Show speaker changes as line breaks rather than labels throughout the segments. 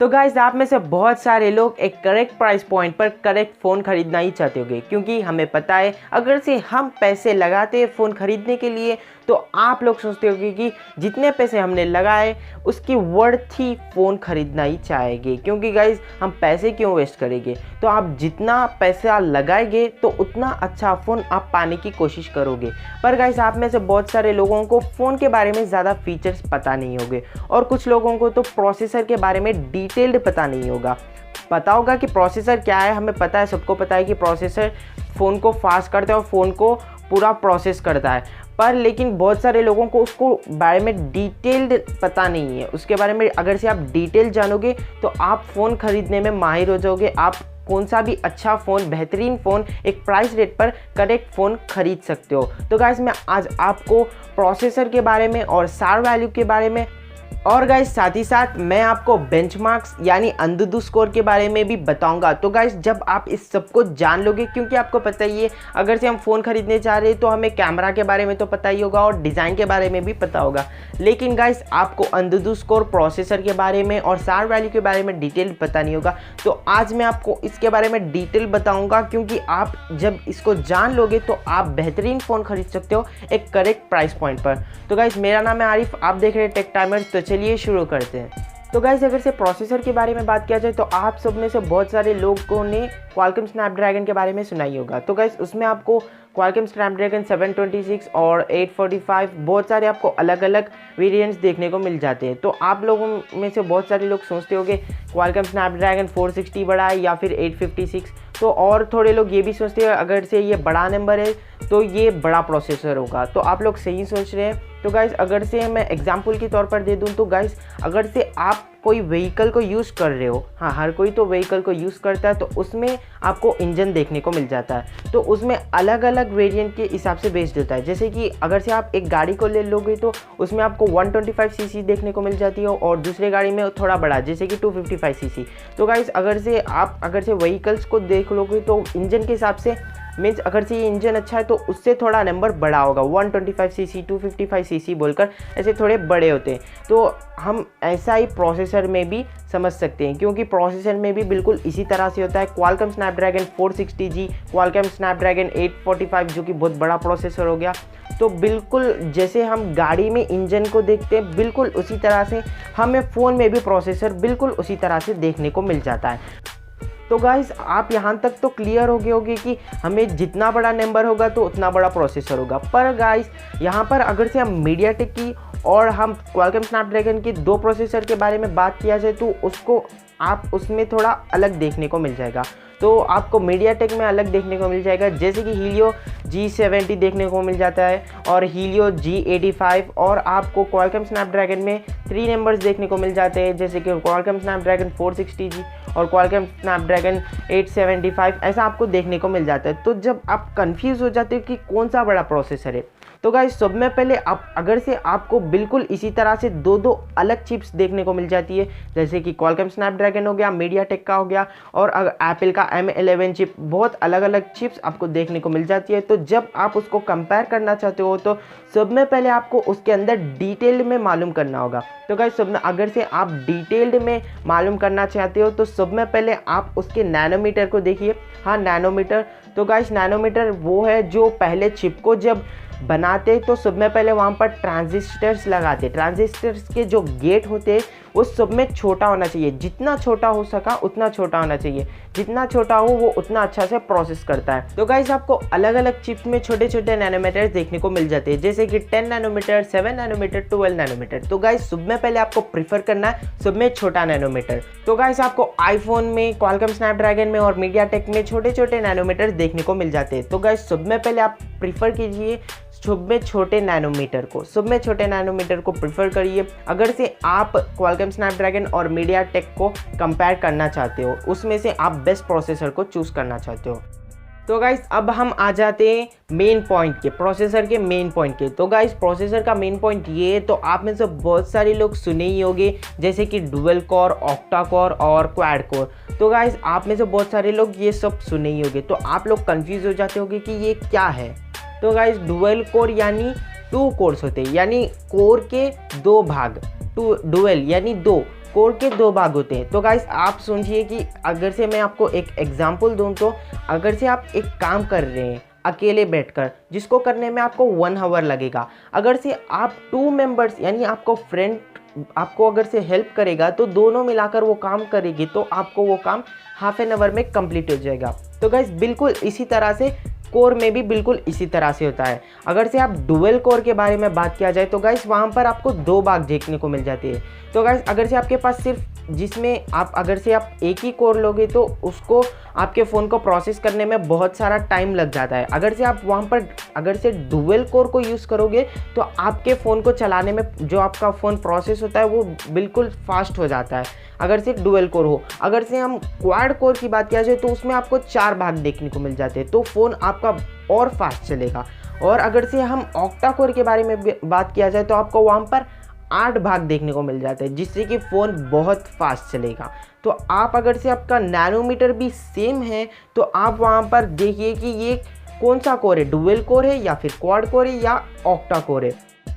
तो गाइस आप में से बहुत सारे लोग एक करेक्ट प्राइस पॉइंट पर करेक्ट फ़ोन खरीदना ही चाहते होंगे, क्योंकि हमें पता है अगर से हम पैसे लगाते हैं फ़ोन खरीदने के लिए तो आप लोग सोचते होंगे कि जितने पैसे हमने लगाए उसकी वर्थ ही फ़ोन खरीदना ही चाहेंगे। क्योंकि गाइस हम पैसे क्यों वेस्ट करेंगे, तो आप जितना पैसा लगाएंगे तो उतना अच्छा फ़ोन आप पाने की कोशिश करोगे। पर गाइस आप में से बहुत सारे लोगों को फ़ोन के बारे में ज़्यादा फीचर्स पता नहीं होंगे और कुछ लोगों को तो प्रोसेसर के बारे में डिटेल्ड पता नहीं होगा। पता होगा कि प्रोसेसर क्या है, हमें पता है, सबको पता है कि प्रोसेसर फ़ोन को फास्ट करता है और फ़ोन को पूरा प्रोसेस करता है, पर लेकिन बहुत सारे लोगों को उसको बारे में डिटेल्ड पता नहीं है। उसके बारे में अगर से आप डिटेल जानोगे तो आप फ़ोन ख़रीदने में माहिर हो जाओगे। आप कौन सा भी अच्छा फ़ोन, बेहतरीन फ़ोन एक प्राइस रेट पर करेक्ट फ़ोन खरीद सकते हो। तो गाइस मैं आज आपको प्रोसेसर के बारे में और सार वैल्यू के बारे में और गाइस साथ ही साथ मैं आपको बेंचमार्क्स यानी अंधेधुंध स्कोर के बारे में भी बताऊंगा। तो गाइस जब आप इस सब को जान लोगे, क्योंकि आपको पता ही है अगर से हम फ़ोन खरीदने जा रहे हैं तो हमें कैमरा के बारे में तो पता ही होगा और डिज़ाइन के बारे में भी पता होगा, लेकिन गाइस आपको अंधेधुंध स्कोर, प्रोसेसर के बारे में और सार वैल्यू के बारे में डिटेल पता नहीं होगा। तो आज मैं आपको इसके बारे में डिटेल बताऊँगा, क्योंकि आप जब इसको जान लोगे तो आप बेहतरीन फ़ोन खरीद सकते हो एक करेक्ट प्राइस पॉइंट पर। तो गाइस मेरा नाम है आरिफ, आप देख रहे हैं टेक टाइमर्स। तो चलिए शुरू करते हैं। तो गाइस अगर से प्रोसेसर के बारे में बात किया जाए तो आप सब में से बहुत सारे लोगों ने क्वालकॉम स्नैपड्रैगन के बारे में सुना ही होगा। तो गाइस उसमें आपको क्वालकॉम स्नैपड्रैगन 726 और 845 बहुत सारे आपको अलग अलग वेरिएंट्स देखने को मिल जाते हैं। तो आप लोगों में से बहुत सारे लोग सोचते होंगे क्वालकॉम स्नैपड्रैगन 460 बड़ा है या फिर 856। तो और थोड़े लोग ये भी सोचते हैं अगर से ये बड़ा नंबर है तो ये बड़ा प्रोसेसर होगा। तो आप लोग सही सोच रहे हैं। तो गाइस अगर से मैं एग्जांपल के तौर पर दे दूं तो गाइस अगर से आप कोई व्हीकल को यूज़ कर रहे हो, हाँ हर कोई तो व्हीकल को यूज़ करता है, तो उसमें आपको इंजन देखने को मिल जाता है। तो उसमें अलग अलग वेरिएंट के हिसाब से बेस्ड होता है। जैसे कि अगर से आप एक गाड़ी को ले लोगे तो उसमें आपको 125 सीसी देखने को मिल जाती है और दूसरे गाड़ी में थोड़ा बड़ा जैसे कि 255 सीसी। तो गाइस अगर से व्हीकल्स को देख लोगे तो इंजन के हिसाब से मीन्स अगर से ये इंजन अच्छा है तो उससे थोड़ा नंबर बड़ा होगा, 125 सीसी 255 सीसी बोलकर ऐसे थोड़े बड़े होते हैं। तो हम ऐसा ही प्रोसेसर में भी समझ सकते हैं, क्योंकि प्रोसेसर में भी बिल्कुल इसी तरह से होता है। Qualcomm Snapdragon 460G, Qualcomm Snapdragon 845 जो कि बहुत बड़ा प्रोसेसर हो गया। तो बिल्कुल जैसे हम गाड़ी में इंजन को देखते हैं बिल्कुल उसी तरह से हमें फ़ोन में भी प्रोसेसर बिल्कुल उसी तरह से देखने को मिल जाता है। तो गाइस आप यहाँ तक तो क्लियर हो गए होंगे कि हमें जितना बड़ा नंबर होगा तो उतना बड़ा प्रोसेसर होगा। पर गाइस यहाँ पर अगर से हम मीडियाटेक की और हम क्वालकॉम स्नैपड्रैगन की दो प्रोसेसर के बारे में बात किया जाए तो उसको आप उसमें थोड़ा अलग देखने को मिल जाएगा। तो आपको मीडियाटेक में अलग देखने को मिल जाएगा, जैसे कि हीलियो G70 देखने को मिल जाता है और हीलियो G85, और आपको क्वालकॉम स्नैपड्रैगन में 3 नंबर्स देखने को मिल जाते हैं, जैसे कि क्वालकॉम स्नैपड्रैगन 460G और क्वालकॉम स्नैपड्रैगन 875 ऐसा आपको देखने को मिल जाता है। तो जब आप कंफ्यूज हो जाते हो कि कौन सा बड़ा प्रोसेसर है, तो गाइस सब में पहले आप अगर से आपको बिल्कुल इसी तरह से दो अलग चिप्स देखने को मिल जाती है, जैसे कि क्वालकॉम स्नैपड्रैगन हो गया, मीडियाटेक का हो गया और एप्पल का M11 चिप, बहुत अलग अलग चिप्स आपको देखने को मिल जाती है। तो जब आप उसको कंपेयर करना चाहते हो तो सब में पहले आपको उसके अंदर डिटेल्ड में मालूम करना होगा। तो गाइस सब में अगर से आप डिटेल्ड में मालूम करना चाहते हो तो सब में पहले आप उसके नैनोमीटर को देखिए। हाँ नैनोमीटर, तो गाइस नैनोमीटर वो है जो पहले चिप को जब बनाते तो सब में पहले वहाँ पर ट्रांजिस्टर्स लगाते। ट्रांजिस्टर्स के जो गेट होते वो सब में छोटा होना चाहिए, जितना छोटा हो सका उतना छोटा होना चाहिए, जितना छोटा हो वो उतना अच्छा से प्रोसेस करता है। तो गाइस आपको अलग अलग चिप्स में छोटे छोटे नैनोमीटर्स देखने को मिल जाते हैं, जैसे कि 10 नैनोमीटर, 7 नैनोमीटर, 12 नैनोमीटर। तो गाइस सब में पहले आपको प्रीफर करना है सब में छोटा नैनोमीटर। तो गाइस आपको आईफोन में, क्वालकॉम स्नैपड्रैगन में और मीडियाटेक में छोटे छोटे नैनोमीटर देखने को मिल जाते हैं। तो गाइस सब में पहले आप प्रीफर कीजिए सब में छोटे नैनोमीटर को, सब में छोटे नैनोमीटर को प्रीफर करिए अगर से आप क्वालकॉम स्नैपड्रैगन और मीडियाटेक को कंपेयर करना चाहते हो, उसमें से आप बेस्ट प्रोसेसर को चूज़ करना चाहते हो। तो गाइस अब हम आ जाते हैं मेन पॉइंट के, प्रोसेसर के मेन पॉइंट के। तो गाइस प्रोसेसर का मेन पॉइंट ये है, तो आप में से बहुत सारे लोग सुने ही होंगे जैसे कि डुअल कोर, ऑक्टा कोर और क्वाड कोर। तो गाइस आप में से बहुत सारे लोग ये सब सुने ही होंगे, तो आप लोग कंफ्यूज हो जाते होंगे कि ये क्या है। तो गाइस डुअल कोर यानी 2 कोर्स होते हैं, यानी कोर के 2 भाग, डुअल यानी 2 कोर के दो भाग होते हैं। तो गाइस आप समझिए कि अगर से मैं आपको एक एग्जांपल दूं, तो अगर से आप एक काम कर रहे हैं अकेले बैठकर, जिसको करने में आपको 1 आवर लगेगा, अगर से आप 2 मेंबर्स यानी आपको फ्रेंड आपको अगर से हेल्प करेगा तो दोनों मिलाकर वो काम करेगी, तो आपको वो काम हाफ एन आवर में कंप्लीट हो जाएगा। तो गाइस बिल्कुल इसी तरह से कोर में भी बिल्कुल इसी तरह से होता है। अगर से आप डुअल कोर के बारे में बात किया जाए तो गाइस वहाँ पर आपको 2 भाग देखने को मिल जाती है। तो गाइस अगर से आपके पास सिर्फ जिसमें आप अगर से आप एक ही कोर लोगे तो उसको आपके फ़ोन को प्रोसेस करने में बहुत सारा टाइम लग जाता है। अगर से आप वहाँ पर अगर से डुअल कोर को यूज़ करोगे तो आपके फ़ोन को चलाने में जो आपका फ़ोन प्रोसेस होता है वो बिल्कुल फास्ट हो जाता है, अगर से डुअल कोर हो। अगर से हम क्वाड कोर की बात किया जाए तो उसमें आपको 4 भाग देखने को मिल जाते हैं, तो फ़ोन आपका और फास्ट चलेगा। और अगर से हम ऑक्टा कोर के बारे में बात किया जाए तो आपको वहाँ पर 8 भाग देखने को मिल जाते हैं, जिससे कि फ़ोन बहुत फास्ट चलेगा। तो आप अगर से आपका नैनोमीटर भी सेम है तो आप वहाँ पर देखिए कि ये कौन सा कोर है, डुअल कोर है या फिर क्वाड कोर है या ऑक्टा कोर है।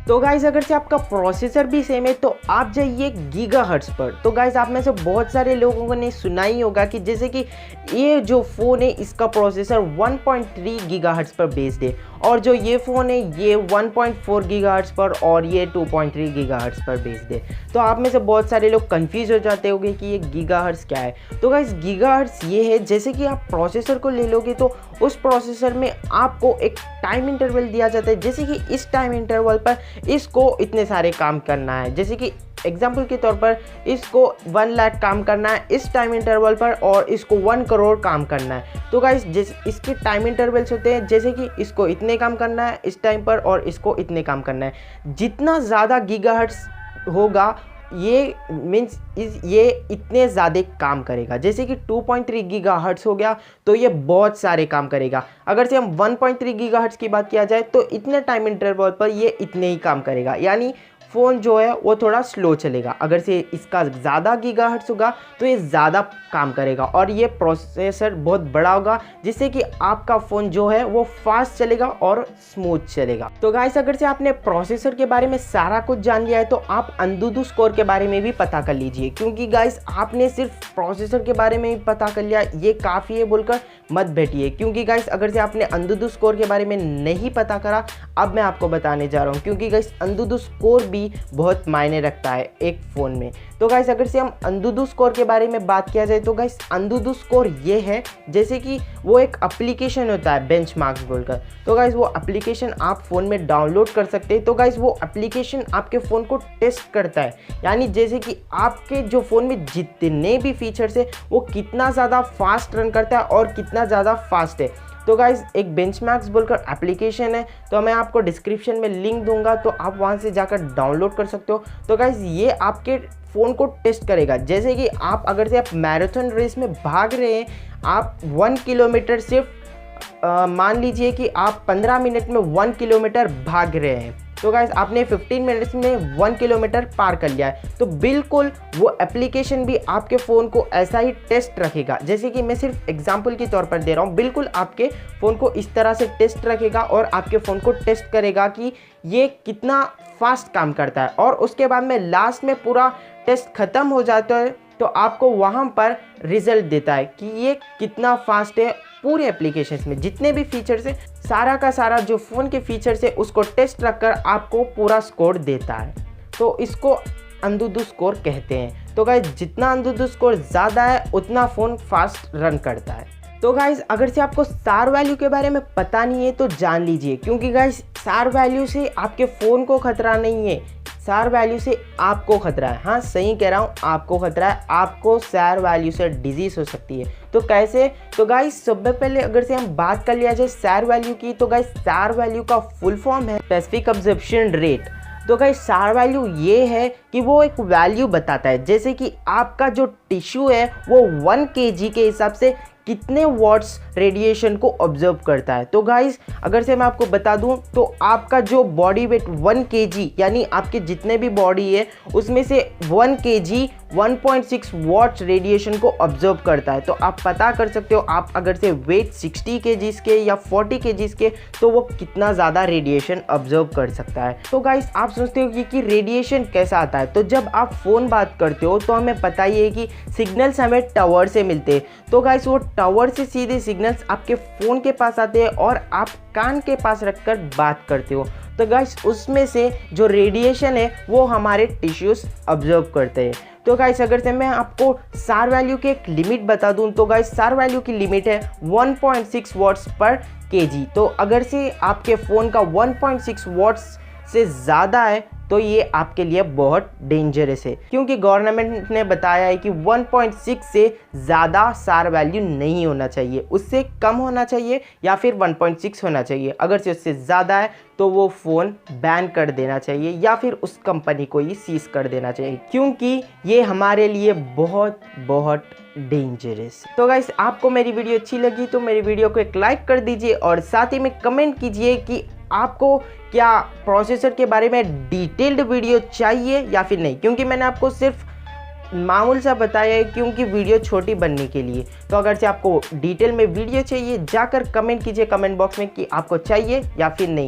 तो गाइस अगर से आपका प्रोसेसर भी सेम है तो आप जाइए गीगाहर्ट्ज़ पर। तो गाइस आप में से बहुत सारे लोगों ने सुना ही होगा कि जैसे कि ये जो फ़ोन है इसका प्रोसेसर 1.3 गीगाहर्ट्ज़ पर बेस्ड है, और जो ये फ़ोन है ये 1.4 गीगाहर्ट्ज़ पर और ये 2.3 गीगाहर्ट्ज़ पर बेस्ड है। तो आप में से बहुत सारे लोग कंफ्यूज हो जाते होंगे कि ये गीगाहर्ट्ज़ क्या है। तो गाइस गीगाहर्ट्ज़ ये है, जैसे कि आप प्रोसेसर को ले लोगे तो उस प्रोसेसर में आपको एक टाइम इंटरवल दिया जाता है, जैसे कि इस टाइम इंटरवल पर इसको इतने सारे काम करना है। जैसे कि एग्जाम्पल के तौर पर इसको 1 लाख काम करना है इस टाइम इंटरवल पर, और इसको 1 करोड़ काम करना है। तो गाइस इसके टाइम इंटरवल्स होते हैं, जैसे कि इसको इतने काम करना है इस टाइम पर और इसको इतने काम करना है। जितना ज़्यादा गीगाहर्ट्ज़ होगा ये मीन्स ये इतने ज़्यादा काम करेगा। जैसे कि 2.3 गीगाहर्ट्ज़ हो गया तो ये बहुत सारे काम करेगा। अगर से हम 1.3 गीगाहर्ट्ज़ की बात किया जाए तो इतने टाइम इंटरवल पर ये इतने ही काम करेगा, यानी फ़ोन जो है वो थोड़ा स्लो चलेगा। अगर से इसका ज़्यादा गीगाहर्ट्ज़ होगा तो ये ज़्यादा काम करेगा और ये प्रोसेसर बहुत बड़ा होगा, जिससे कि आपका फ़ोन जो है वो फास्ट चलेगा और स्मूथ चलेगा। तो गाइस अगर से आपने प्रोसेसर के बारे में सारा कुछ जान लिया है तो आप अंतुतु स्कोर के बारे में भी पता कर लीजिए, क्योंकि गाइस आपने सिर्फ प्रोसेसर के बारे में ही पता कर लिया ये काफ़ी है बोलकर मत बैठिए, क्योंकि गाइस अगर से आपने अंतुतु स्कोर के बारे में नहीं पता करा, अब मैं आपको बताने जा रहा हूँ, क्योंकि गाइस अंतुतु स्कोर भी बहुत मायने रखता है एक फ़ोन में। तो गाइस अगर से हम अंतुतु स्कोर के बारे में बात किया जाए तो गाइस अंतुतु स्कोर ये है, जैसे कि वो एक एप्लीकेशन होता है बेंचमार्क्स बोलकर। तो गाइस वो एप्लीकेशन आप फ़ोन में डाउनलोड कर सकते हैं। तो गाइस वो एप्लीकेशन आपके फ़ोन को टेस्ट करता है, यानी जैसे कि आपके जो फ़ोन में जितने भी फीचर्स है वो कितना ज़्यादा फास्ट रन करता है और कितना ज़्यादा फास्ट है। तो गाइज़ एक बेंचमार्क्स बोलकर एप्लीकेशन है, तो मैं आपको डिस्क्रिप्शन में लिंक दूंगा, तो आप वहां से जाकर डाउनलोड कर सकते हो। तो गाइज़ ये आपके फ़ोन को टेस्ट करेगा, जैसे कि आप अगर से आप मैराथन रेस में भाग रहे हैं, आप 1 किलोमीटर सिर्फ मान लीजिए कि आप 15 मिनट में 1 किलोमीटर भाग रहे हैं, तो गाइस आपने 15 मिनट्स में 1 किलोमीटर पार कर लिया है। तो बिल्कुल वो एप्लीकेशन भी आपके फ़ोन को ऐसा ही टेस्ट रखेगा, जैसे कि मैं सिर्फ एग्जांपल के तौर पर दे रहा हूँ। बिल्कुल आपके फ़ोन को इस तरह से टेस्ट रखेगा और आपके फ़ोन को टेस्ट करेगा कि ये कितना फास्ट काम करता है, और उसके बाद में लास्ट में पूरा टेस्ट ख़त्म हो जाता है तो आपको वहाँ पर रिज़ल्ट देता है कि ये कितना फास्ट है। पूरे एप्लीकेशंस में जितने भी फीचर्स है, सारा का सारा जो फ़ोन के फीचर्स है उसको टेस्ट रखकर आपको पूरा स्कोर देता है। तो इसको अंतुतु स्कोर कहते हैं। तो गाइस जितना अंतुतु स्कोर ज़्यादा है उतना फ़ोन फास्ट रन करता है। तो गाइस अगर से आपको स्टार वैल्यू के बारे में पता नहीं है तो जान लीजिए, क्योंकि गाइस स्टार वैल्यू से आपके फ़ोन को खतरा नहीं है, स्टार वैल्यू से आपको खतरा है। हाँ सही कह रहा हूँ, आपको खतरा है, आपको स्टार वैल्यू से डिजीज़ हो सकती है। तो कैसे? तो गाइस सबसे पहले अगर से हम बात कर लिया जाए स्टार वैल्यू की, तो गाइस स्टार वैल्यू का फुल फॉर्म है स्पेसिफिक ऑब्जर्वेशन रेट। तो गाइस स्टार वैल्यू ये है कि वो एक वैल्यू बताता है, जैसे कि आपका जो टिश्यू है वो 1 kg के हिसाब से कितने वॉट्स रेडिएशन को ऑब्जर्व करता है। तो गाइस अगर से मैं आपको बता दूं तो आपका जो बॉडी वेट 1 kg यानी आपके जितने भी बॉडी है उसमें से 1 kg 1.6 वॉट्स रेडिएशन को ऑब्जर्व करता है। तो आप पता कर सकते हो, आप अगर से वेट 60 kg के या 40 kg के, तो वो कितना ज़्यादा रेडिएशन ऑब्जर्व कर सकता है। तो गाइस आप सोचते हो कि रेडिएशन कैसा आता है, तो जब आप फ़ोन बात करते हो तो हमें पता ही है कि सिग्नल्स हमें टावर से मिलते हैं। तो गाइस वो टावर से सीधे सिग्नल्स आपके फ़ोन के पास आते हैं और आप कान के पास रखकर बात करते हो। तो गाइस उसमें से जो रेडिएशन है वो हमारे टिश्यूज़ ऑब्जर्व करते हैं। तो गाइस अगर से मैं आपको सार वैल्यू की एक लिमिट बता दूं, तो गाइस सार वैल्यू की लिमिट है 1.6 वॉट्स पर kg। तो अगर से आपके फ़ोन का 1.6 वॉट्स से ज़्यादा है तो ये आपके लिए बहुत डेंजरस है, क्योंकि गवर्नमेंट ने बताया है कि 1.6 से ज़्यादा सार वैल्यू नहीं होना चाहिए, उससे कम होना चाहिए या फिर 1.6 होना चाहिए। अगर से उससे ज़्यादा है तो वो फ़ोन बैन कर देना चाहिए या फिर उस कंपनी को ही सीज कर देना चाहिए, क्योंकि ये हमारे लिए बहुत बहुत डेंजरस। तो गाइस आपको मेरी वीडियो अच्छी लगी तो मेरी वीडियो को एक लाइक कर दीजिए और साथ ही में कमेंट कीजिए कि आपको क्या प्रोसेसर के बारे में डिटेल्ड वीडियो चाहिए या फिर नहीं, क्योंकि मैंने आपको सिर्फ मामूल सा बताया है क्योंकि वीडियो छोटी बनने के लिए। तो अगर से आपको डिटेल में वीडियो चाहिए जाकर कमेंट कीजिए कमेंट बॉक्स में कि आपको चाहिए या फिर नहीं।